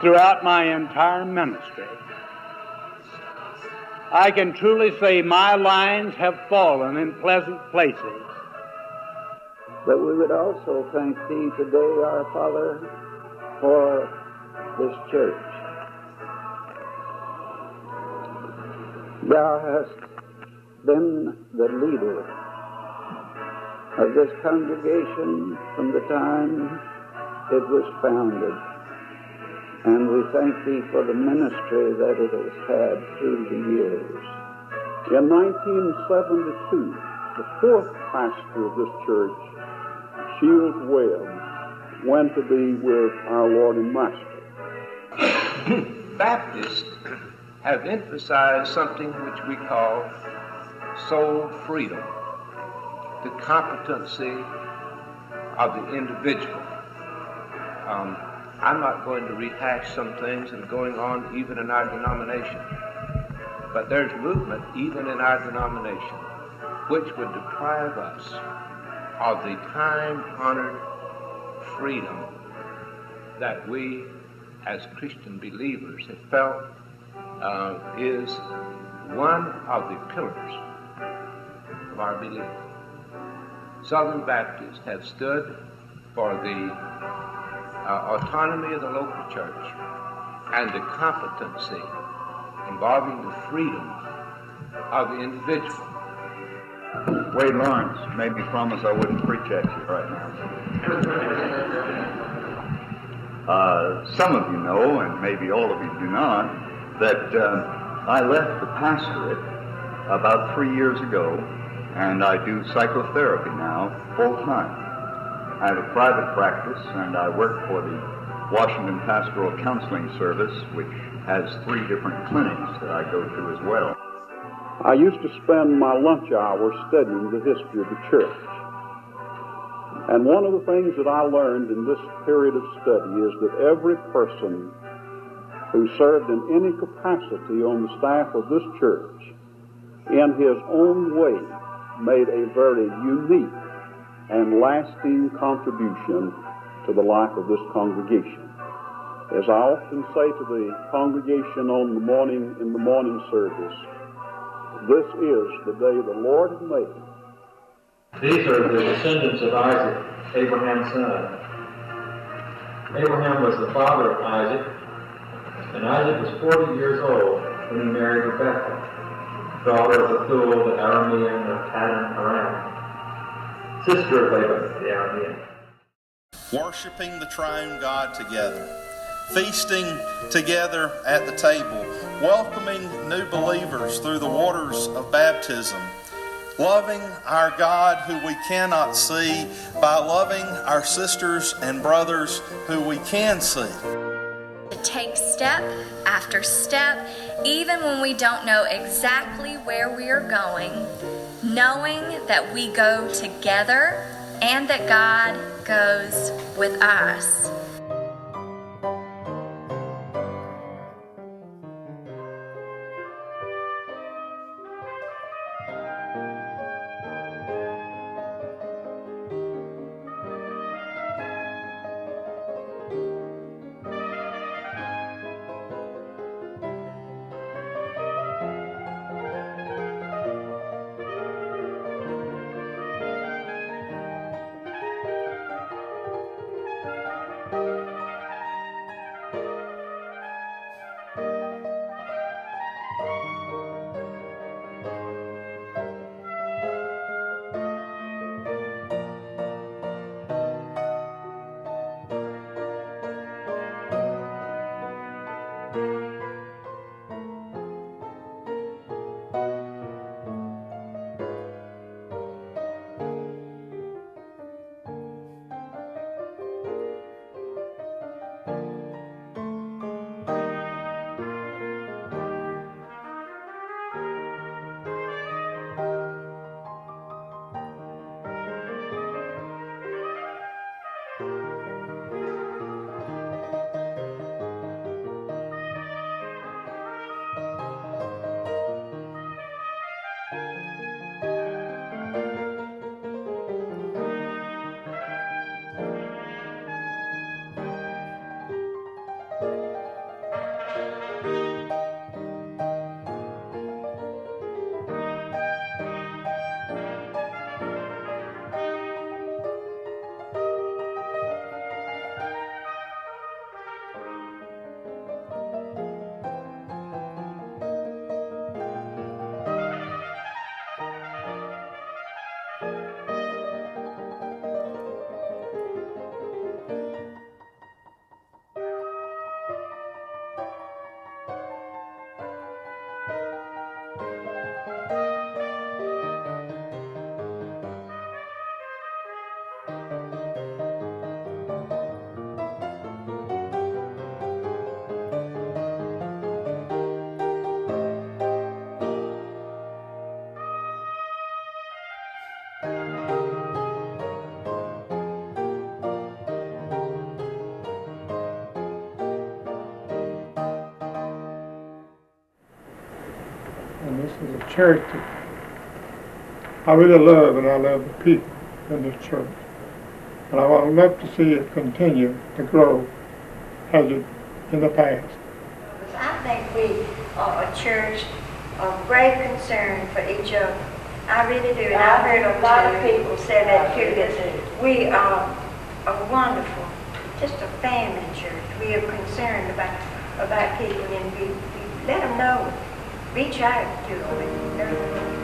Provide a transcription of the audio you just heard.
throughout my entire ministry. I can truly say my lines have fallen in pleasant places. But we would also thank Thee today, our Father, for this church. Thou hast been the leader of this congregation from the time it was founded. And we thank Thee for the ministry that it has had through the years. In 1972, the fourth pastor of this church, Shields Webb, went to be with our Lord and Master. Baptists have emphasized something which we call soul freedom, the competency of the individual. I'm not going to rehash some things that are going on even in our denomination, but there's movement even in our denomination which would deprive us of the time-honored freedom that we as Christian believers have felt is one of the pillars of our belief. Southern Baptists have stood for the autonomy of the local church and the competency involving the freedom of the individual. Wade Lawrence made me promise I wouldn't preach at you right now. Some of you know, and maybe all of you do not, that I left the pastorate about 3 years ago, and I do psychotherapy now full time. I have a private practice, and I work for the Washington Pastoral Counseling Service, which has 3 different clinics that I go to as well. I used to spend my lunch hour studying the history of the church. And one of the things that I learned in this period of study is that every person who served in any capacity on the staff of this church, in his own way, made a very unique and lasting contribution to the life of this congregation. As I often say to the congregation in the morning service, this is the day the Lord has made. These are the descendants of Isaac, Abraham's son. Abraham was the father of Isaac, and Isaac was 40 years old when he married Rebekah, daughter of Bethuel the Aramean of Paddan Aram, sister of Laban the Aramean. Worshiping the triune God together, feasting together at the table, welcoming new believers through the waters of baptism, loving our God who we cannot see by loving our sisters and brothers who we can see. To take step after step, even when we don't know exactly where we are going, knowing that we go together and that God goes with us. this is a church that I really love, and I love the people in this church. And I would love to see it continue to grow as it in the past. I think we are a church of great concern for each other. I really do. And I've heard a lot of people say that too, that we are a wonderful, just a family church. We are concerned about people, and we let them know, reach out to them.